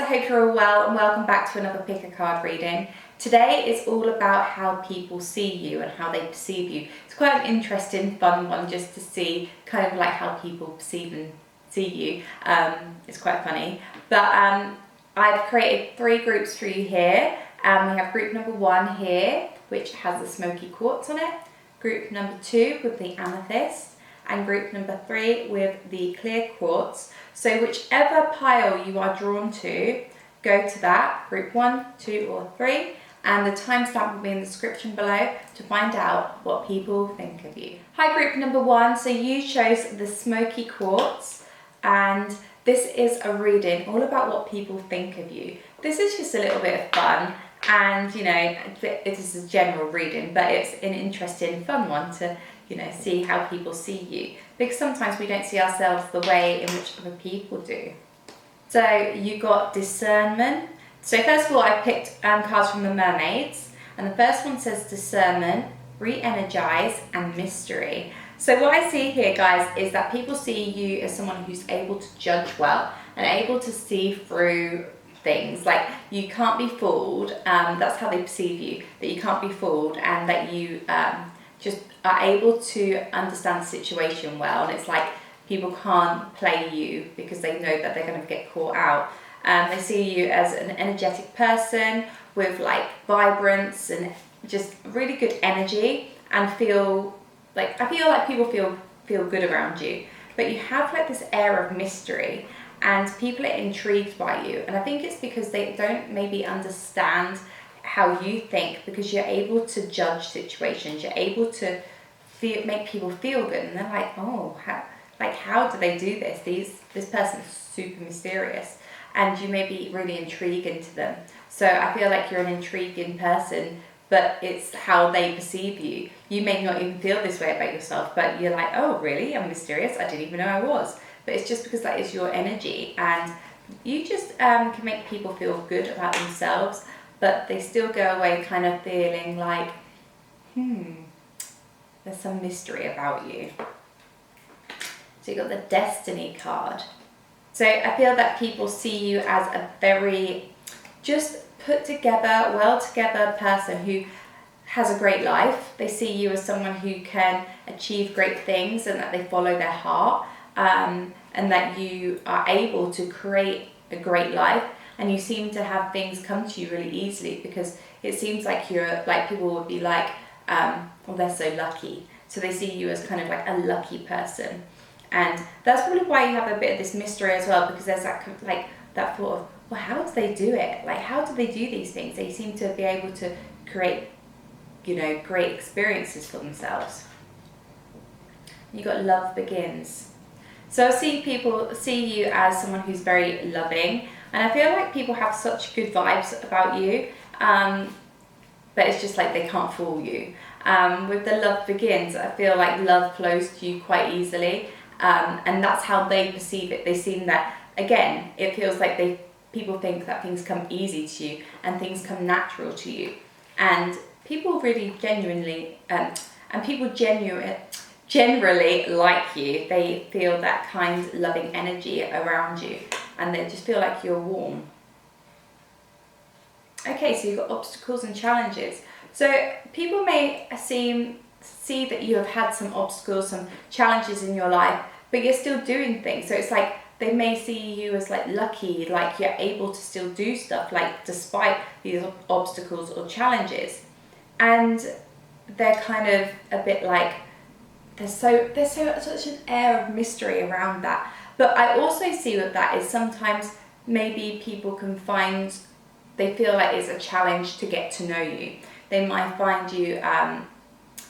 I hope you're all well and welcome back to another pick a card reading. Today is all about how people see you and how they perceive you. It's quite an interesting, fun one just to see kind of like how people perceive and see you. It's quite funny. But I've created 3 groups for you here. We have group number 1 here, which has the smoky quartz on it. Group number 2 with the amethyst. And group number 3 with the clear quartz. So whichever pile you are drawn to, go to that, group 1, 2 or 3, and the timestamp will be in the description below to find out what people think of you. Hi group number 1, so you chose the smoky quartz, and this is a reading all about what people think of you. This is just a little bit of fun, and you know, it is a general reading, but it's an interesting, fun one to see how people see you, because sometimes we don't see ourselves the way in which other people do. So you got discernment. So first of all, I picked cards from the mermaids, and the first one says discernment, re-energize, and mystery. So what I see here, guys, is that people see you as someone who's able to judge well and able to see through things. Like, you can't be fooled. That's how they perceive you, that you can't be fooled, and that you just are able to understand the situation well. And it's like people can't play you because they know that they're going to get caught out. They see you as an energetic person with like vibrance and just really good energy, and I feel like people feel good around you. But you have like this air of mystery, and people are intrigued by you. And I think it's because they don't maybe understand how you think, because you're able to judge situations, you're able to make people feel good, and they're like, oh, how do they do this? This person's super mysterious, and you may be really intriguing to them. So I feel like you're an intriguing person, but it's how they perceive you. You may not even feel this way about yourself, but you're like, oh really, I'm mysterious, I didn't even know I was. But it's just because that is your energy, and you just can make people feel good about themselves, but they still go away kind of feeling like, there's some mystery about you. So you got the Destiny card. So I feel that people see you as a very just put together, well together person who has a great life. They see you as someone who can achieve great things, and that they follow their heart, and that you are able to create a great life. And you seem to have things come to you really easily, because it seems like you're like, people would be like, well, they're so lucky. So they see you as kind of like a lucky person. And that's probably why you have a bit of this mystery as well, because there's that like that thought of, well, how do they do it? Like, how do they do these things? They seem to be able to create, great experiences for themselves. You got Love Begins. So I see people see you as someone who's very loving, and I feel like people have such good vibes about you, but it's just like they can't fool you. With the Love Begins, I feel like love flows to you quite easily, and that's how they perceive it. They seem that, again, it feels like people think that things come easy to you and things come natural to you, and people really genuinely, and people generally like you. They feel that kind, loving energy around you, and they just feel like you're warm. Okay, so you've got obstacles and challenges. So people may see that you have had some obstacles, some challenges in your life, but you're still doing things. So it's like they may see you as like lucky, like you're able to still do stuff, like despite these obstacles or challenges. And they're kind of a bit like, there's such an air of mystery around that. But I also see with that is sometimes maybe people can they feel like it's a challenge to get to know you. They might find you,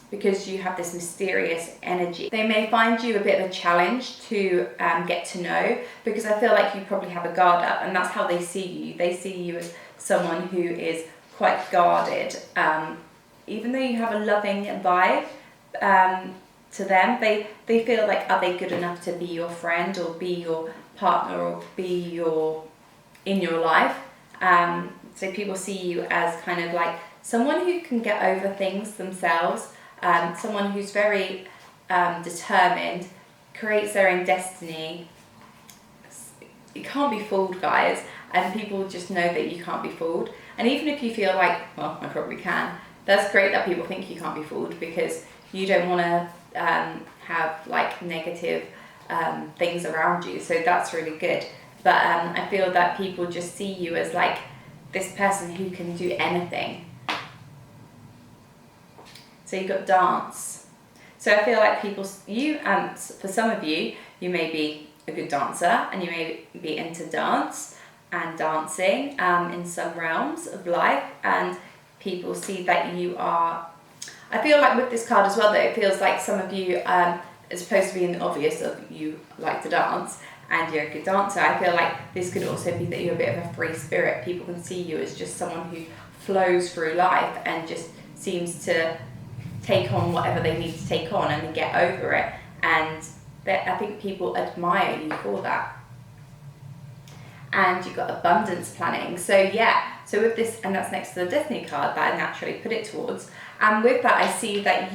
because you have this mysterious energy, they may find you a bit of a challenge to get to know, because I feel like you probably have a guard up, and that's how they see you. They see you as someone who is quite guarded. Even though you have a loving vibe, to them, they feel like, are they good enough to be your friend or be your partner or be in your life? So people see you as kind of like someone who can get over things themselves, someone who's very determined, creates their own destiny. You can't be fooled, guys. and people just know that you can't be fooled. And even if you feel like, well, I probably can, that's great that people think you can't be fooled, because you don't want to have like negative things around you. So that's really good. But I feel that people just see you as like this person who can do anything. So you've got dance. So I feel like for some of you, you may be a good dancer and you may be into dance and dancing in some realms of life, and people see that you are, I feel like with this card as well, that it feels like some of you, as opposed to being the obvious of you like to dance and you're a good dancer, I feel like this could also be that you're a bit of a free spirit. People can see you as just someone who flows through life and just seems to take on whatever they need to take on and get over it, and I think people admire you for that. And you've got abundance planning. So yeah, so with this, and that's next to the Destiny card that I naturally put it towards, and with that I see that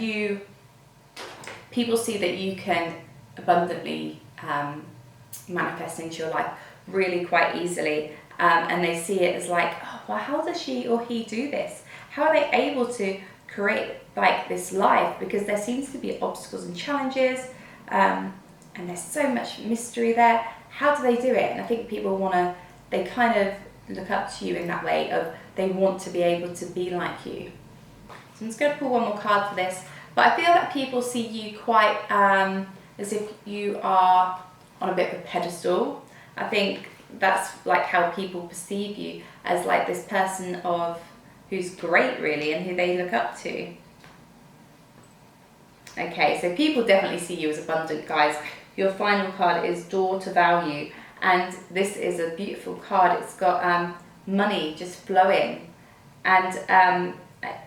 people see that you can abundantly manifest into your life really quite easily, and they see it as like, oh, well, how does she or he do this? How are they able to create like this life? Because there seems to be obstacles and challenges, and there's so much mystery there. How do they do it? And I think people they kind of look up to you in that way of, they want to be able to be like you. So I'm just going to pull one more card for this, but I feel that people see you quite as if you are on a bit of a pedestal. I think that's like how people perceive you, as like this person who's great really, and who they look up to. Okay, so people definitely see you as abundant, guys. Your final card is Door to Value, and this is a beautiful card. It's got money just flowing, and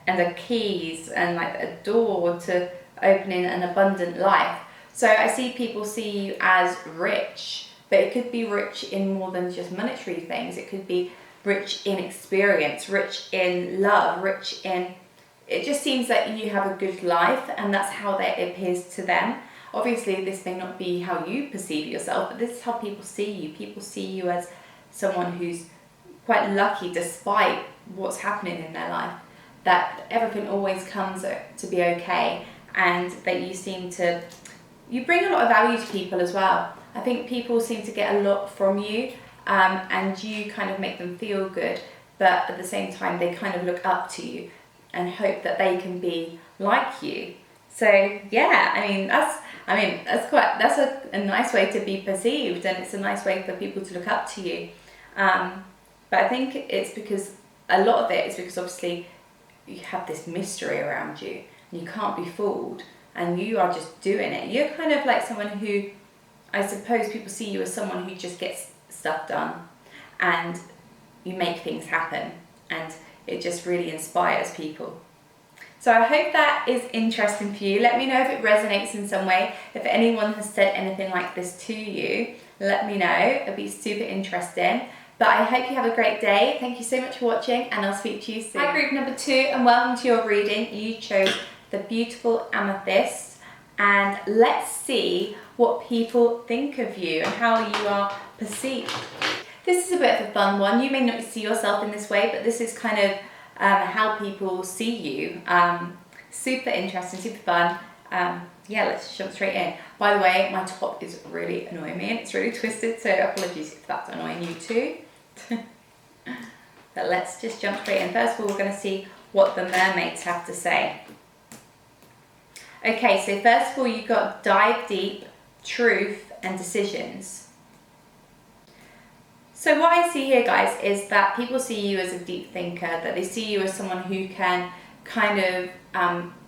the keys, and like a door to opening an abundant life. So I see people see you as rich, but it could be rich in more than just monetary things. It could be rich in experience, rich in love, rich in, it just seems that you have a good life, and that's how that appears to them. Obviously this may not be how you perceive yourself, but this is how people see you. People see you as someone who's quite lucky despite what's happening in their life, that everything always comes to be okay, and that you bring a lot of value to people as well. I think people seem to get a lot from you, and you kind of make them feel good, but at the same time they kind of look up to you and hope that they can be like you. So yeah, that's a nice way to be perceived, and it's a nice way for people to look up to you. But I think it's because a lot of it is because obviously you have this mystery around you and you can't be fooled, and you are just doing it. You're kind of like someone who, I suppose people see you as someone who just gets stuff done, and you make things happen, and it just really inspires people. So I hope that is interesting for you. Let me know if it resonates in some way. If anyone has said anything like this to you, let me know. It'll be super interesting. But I hope you have a great day. Thank you so much for watching, and I'll speak to you soon. Hi, group number 2, and welcome to your reading. You chose the beautiful amethyst, and let's see what people think of you and how you are perceived. This is a bit of a fun one. You may not see yourself in this way, but this is kind of how people see you. Super interesting, super fun. Yeah, let's jump straight in. By the way, my top is really annoying me, and it's really twisted, so apologies if that's annoying you too. But let's just jump straight in. First of all, we're going to see what the mermaids have to say. Okay, so first of all, you've got dive deep, truth, and decisions. So what I see here, guys, is that people see you as a deep thinker, that they see you as someone who can kind of,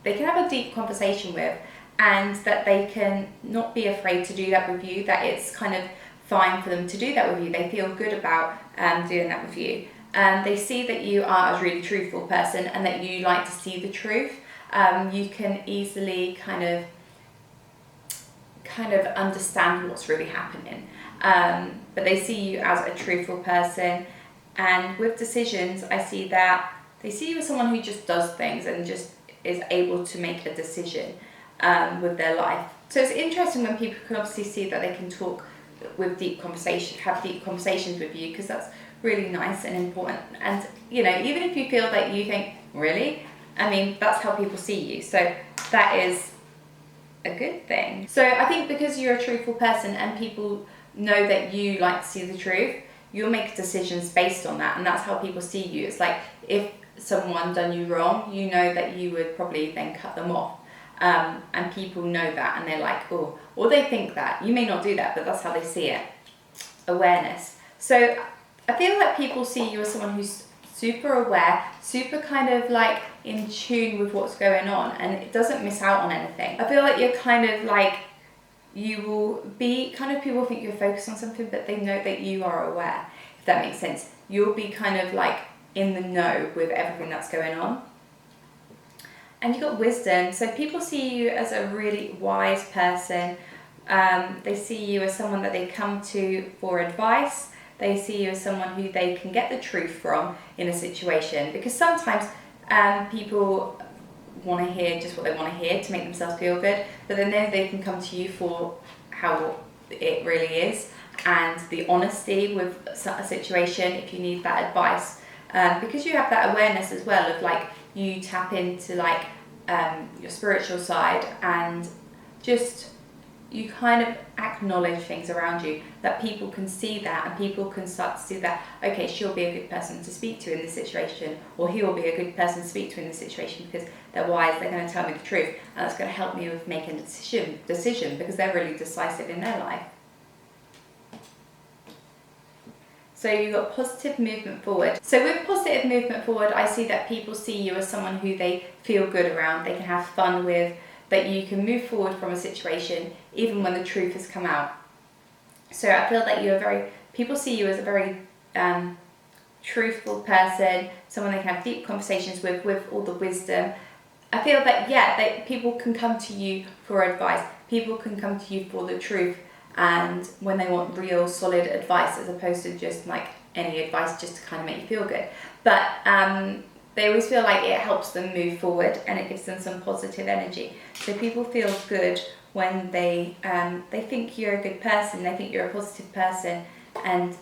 they can have a deep conversation with, and that they can not be afraid to do that with you, that it's kind of fine for them to do that with you. They feel good about doing that with you. They see that you are a really truthful person, and that you like to see the truth. You can easily kind of understand what's really happening. But they see you as a truthful person. And with decisions, I see that they see you as someone who just does things and just is able to make a decision with their life. So it's interesting when people can obviously see that they can talk with deep conversation, have deep conversations with you, because that's really nice and important. And, you know, even if you feel that you think, really? I mean, that's how people see you. So that is a good thing. So I think because you're a truthful person and people know that you like to see the truth, you'll make decisions based on that, and that's how people see you. It's like if someone done you wrong, you know that you would probably then cut them off. And people know that, and they're like, oh, or they think that. You may not do that, but that's how they see it. Awareness. So I feel like people see you as someone who's super aware, super kind of like in tune with what's going on, and it doesn't miss out on anything. I feel like you're kind of like, you will be kind of, people think you're focused on something, but they know that you are aware, if that makes sense. You'll be kind of like in the know with everything that's going on. And you've got wisdom. So people see you as a really wise person. They see you as someone that they come to for advice. They see you as someone who they can get the truth from in a situation. Because sometimes people want to hear just what they want to hear to make themselves feel good. But then they can come to you for how it really is. And the honesty with a situation if you need that advice. Because you have that awareness as well of like, you tap into like your spiritual side, and just you kind of acknowledge things around you, that people can see that, and people can start to see that, okay, she'll be a good person to speak to in this situation, or he will be a good person to speak to in this situation because they're wise, they're going to tell me the truth, and that's going to help me with making a decision because they're really decisive in their life. So you've got positive movement forward. So with positive movement forward, I see that people see you as someone who they feel good around, they can have fun with, that you can move forward from a situation even when the truth has come out. So I feel that people see you as a very truthful person, someone they can have deep conversations with all the wisdom. I feel that, people can come to you for advice, people can come to you for the truth, and when they want real solid advice as opposed to just like any advice just to kind of make you feel good. But they always feel like it helps them move forward and it gives them some positive energy. So people feel good when they think you're a good person, they think you're a positive person, and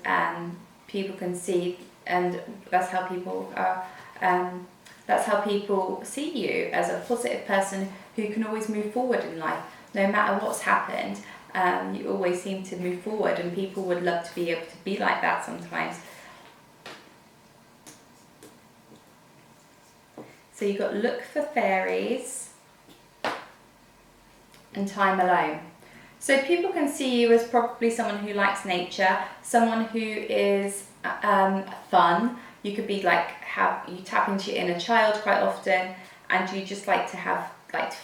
people can see, and that's how people are. That's how people see you, as a positive person who can always move forward in life, no matter what's happened. You always seem to move forward, and people would love to be able to be like that sometimes. So you've got look for fairies and time alone. So people can see you as probably someone who likes nature, someone who is fun. You could be like, you tap into your inner child quite often, and you just like to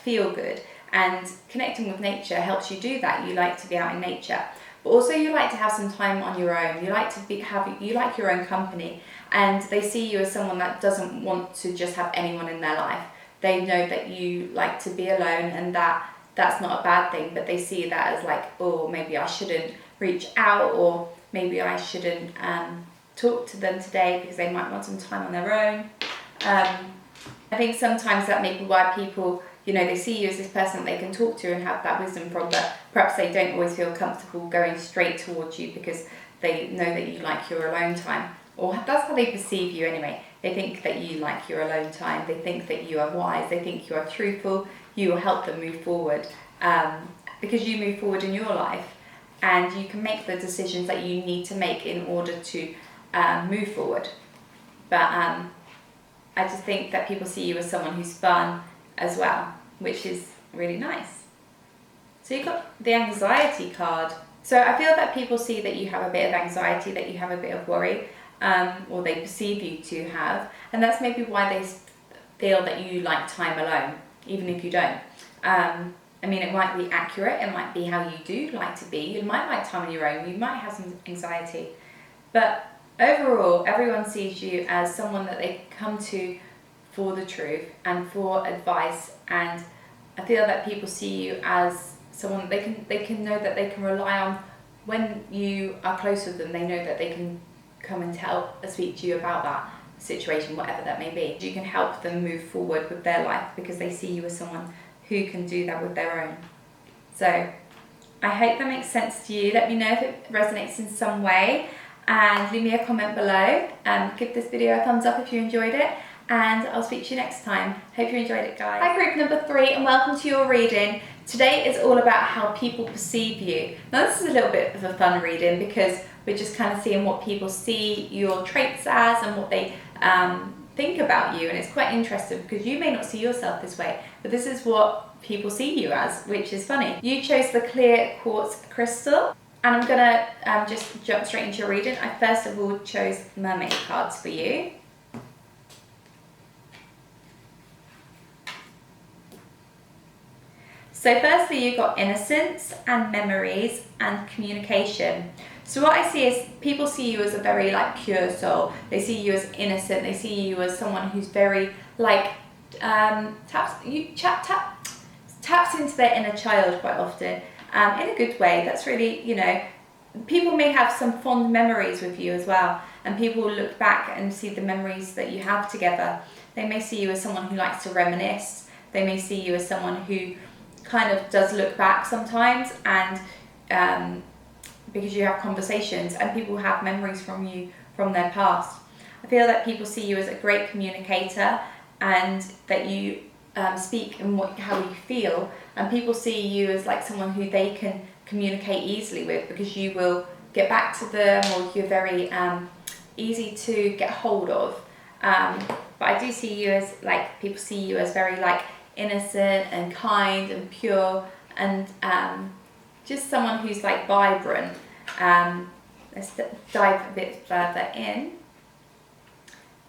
feel good. And connecting with nature helps you do that. You like to be out in nature, but also you like to have some time on your own. You like you like your own company, and they see you as someone that doesn't want to just have anyone in their life. They know that you like to be alone, and that's not a bad thing, but they see that as like, oh, maybe I shouldn't reach out, or maybe I shouldn't talk to them today because they might want some time on their own. I think sometimes that may be why people, they see you as this person they can talk to and have that wisdom from, but perhaps they don't always feel comfortable going straight towards you because they know that you like your alone time. Or that's how they perceive you anyway. They think that you like your alone time. They think that you are wise. They think you are truthful. You will help them move forward because you move forward in your life, and you can make the decisions that you need to make in order to move forward. But I just think that people see you as someone who's fun as well, which is really nice. So you've got the anxiety card. So I feel that people see that you have a bit of anxiety, that you have a bit of worry, or they perceive you to have, and that's maybe why they feel that you like time alone, even if you don't. I mean, it might be accurate, it might be how you do like to be, you might like time on your own, you might have some anxiety, but overall, everyone sees you as someone that they come to for the truth and for advice, and I feel that people see you as someone they can know that they can rely on when you are close with them. They know that they can come and speak to you about that situation, whatever that may be. You can help them move forward with their life because they see you as someone who can do that with their own. So I hope that makes sense to you. Let me know if it resonates in some way. and leave me a comment below. Give this video a thumbs up if you enjoyed it, and I'll speak to you next time. Hope you enjoyed it, guys. Hi, group number 3, and welcome to your reading. Today is all about how people perceive you. Now this is a little bit of a fun reading because we're just kind of seeing what people see your traits as and what they think about you, and it's quite interesting because you may not see yourself this way, but this is what people see you as, which is funny. You chose the clear quartz crystal, and I'm gonna just jump straight into your reading. I first of all chose mermaid cards for you. So firstly, you got innocence and memories and communication. So what I see is people see you as a very pure soul. They see you as innocent. They see you as someone who's very taps into their inner child quite often, in a good way. That's really, people may have some fond memories with you as well, and people will look back and see the memories that you have together. They may see you as someone who likes to reminisce. They may see you as someone who kind of does look back sometimes, and because you have conversations and people have memories from you from their past. I feel that people see you as a great communicator, and that you speak in how you feel, and people see you as someone who they can communicate easily with, because you will get back to them, or you're very easy to get hold of. But I do see you as people see you as very innocent and kind and pure, and just someone who's vibrant. Let's dive a bit further in.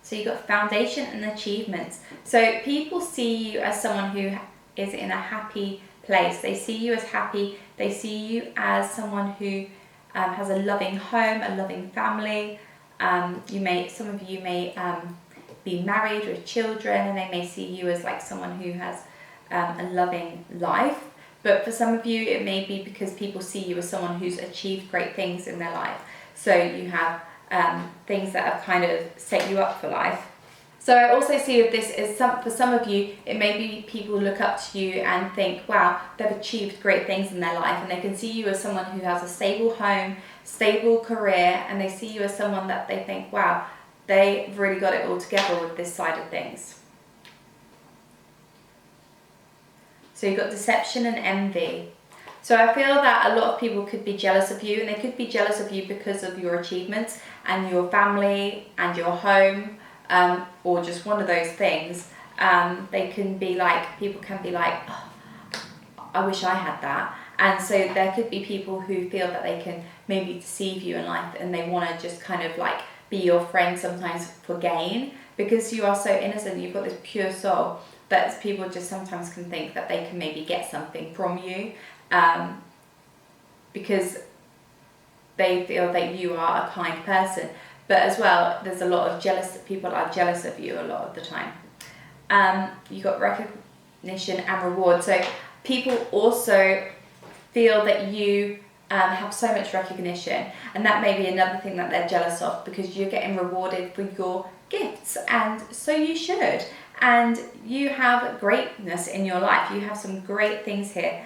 So you've got foundation and achievements. So people see you as someone who is in a happy place. They see you as happy. They see you as someone who has a loving home, a loving family. Some of you may be married with children, and they may see you as someone who has a loving life. But for some of you, it may be because people see you as someone who's achieved great things in their life. So you have things that have kind of set you up for life. So I also see with this is for some of you, it may be people look up to you and think, wow, they've achieved great things in their life, and they can see you as someone who has a stable home, stable career, and they see you as someone that they think, wow, they've really got it all together with this side of things. So you've got deception and envy. So I feel that a lot of people could be jealous of you, and they could be jealous of you because of your achievements and your family and your home, or just one of those things. They can be people can be oh, I wish I had that. And so there could be people who feel that they can maybe deceive you in life, and they want to just kind of be your friend sometimes for gain, because you are so innocent. You've got this pure soul that people just sometimes can think that they can maybe get something from you, because they feel that you are a kind person. But as well, there's a lot of people are jealous of you a lot of the time. You got recognition and reward. So people also feel that you have so much recognition, and that may be another thing that they're jealous of, because you're getting rewarded for your gifts, and so you should. And you have greatness in your life. You have some great things here.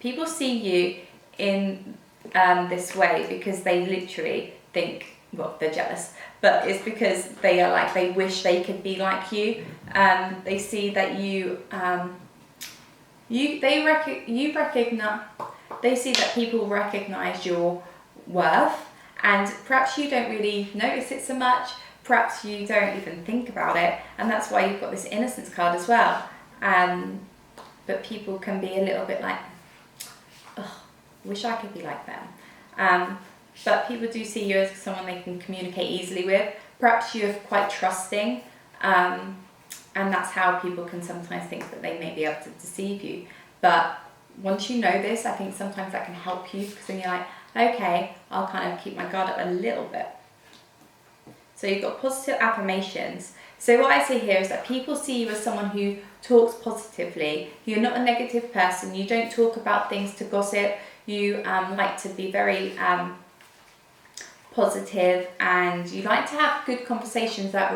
People see you in this way because they literally think, well, they're jealous, but it's because they are they wish they could be like you. They see that they see that people recognize your worth, and perhaps you don't really notice it so much. Perhaps you don't even think about it, and that's why you've got this innocence card as well. But people can be a little bit oh, wish I could be like them. But people do see you as someone they can communicate easily with. Perhaps you're quite trusting, and that's how people can sometimes think that they may be able to deceive you. But once you know this, I think sometimes that can help you, because then you're okay, I'll kind of keep my guard up a little bit. So you've got positive affirmations. So what I see here is that people see you as someone who talks positively. You're not a negative person. You don't talk about things to gossip. You like to be very positive, and you like to have good conversations that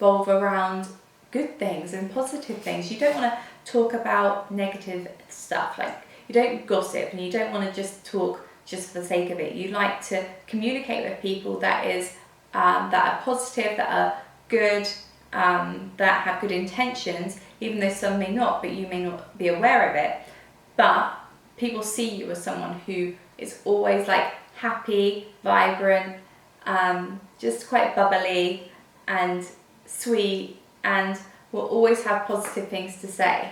revolve around good things and positive things. You don't want to talk about negative stuff. You don't gossip, and you don't want to just talk just for the sake of it. You like to communicate with people that are positive, that are good, that have good intentions, even though some may not, but you may not be aware of it. But people see you as someone who is always like happy, vibrant, just quite bubbly and sweet, and will always have positive things to say.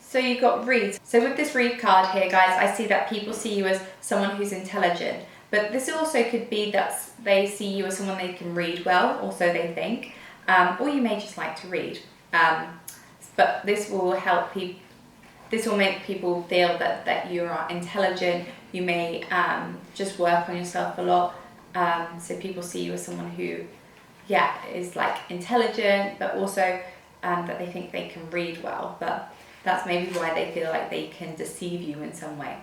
So you got read. So with this read card here, guys, I see that people see you as someone who's intelligent. But this also could be that they see you as someone they can read well, or so they think. Or you may just like to read. But this will help people. This will make people feel that you are intelligent. You may just work on yourself a lot. So people see you as someone who, is like intelligent, but also that they think they can read well. But that's maybe why they feel like they can deceive you in some way.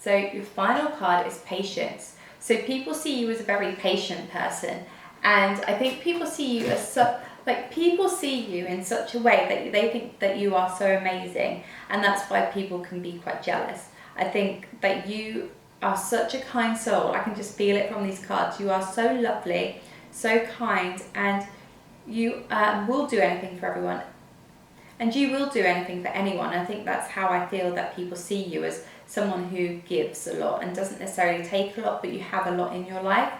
So your final card is patience. So people see you as a very patient person, and I think people see you as people see you in such a way that they think that you are so amazing, and that's why people can be quite jealous. I think that you are such a kind soul. I can just feel it from these cards. You are so lovely, so kind, and you will do anything for everyone. And you will do anything for anyone. I think that's how I feel that people see you, as someone who gives a lot and doesn't necessarily take a lot, but you have a lot in your life,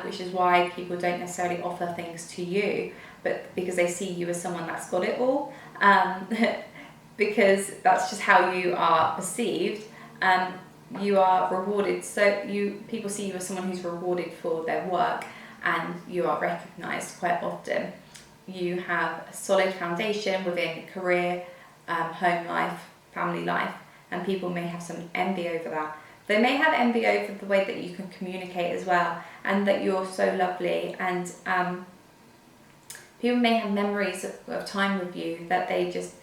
which is why people don't necessarily offer things to you, but because they see you as someone that's got it all, because that's just how you are perceived. You are rewarded, people see you as someone who's rewarded for their work, and you are recognised quite often. You have a solid foundation within career, home life, family life, and people may have some envy over that. They may have envy over the way that you can communicate as well, and that you're so lovely, and people may have memories of time with you that they just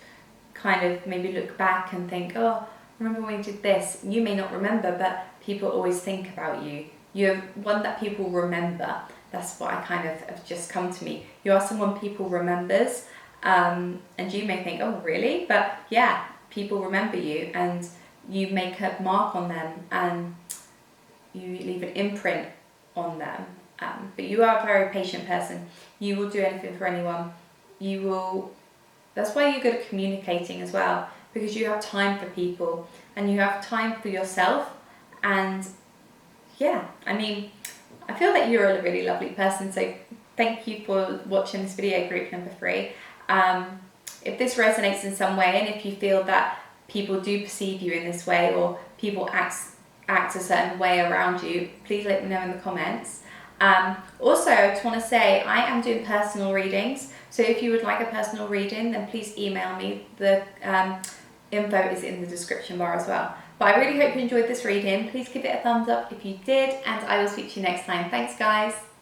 kind of maybe look back and think, oh, remember when we did this? You may not remember, but people always think about you. You're one that people remember. That's what I kind of have just come to me. You are someone people remembers, and you may think, oh really? But yeah, people remember you, and you make a mark on them, and you leave an imprint on them. But you are a very patient person. You will do anything for anyone. That's why you're good at communicating as well, because you have time for people, and you have time for yourself. And I feel that you're a really lovely person, so thank you for watching this video, group number 3. If this resonates in some way, and if you feel that people do perceive you in this way, or people act a certain way around you, please let me know in the comments. Also, I just want to say I am doing personal readings, so if you would like a personal reading, then please email me. The info is in the description bar as well. But I really hope you enjoyed this reading. Please give it a thumbs up if you did, and I will speak to you next time. Thanks, guys.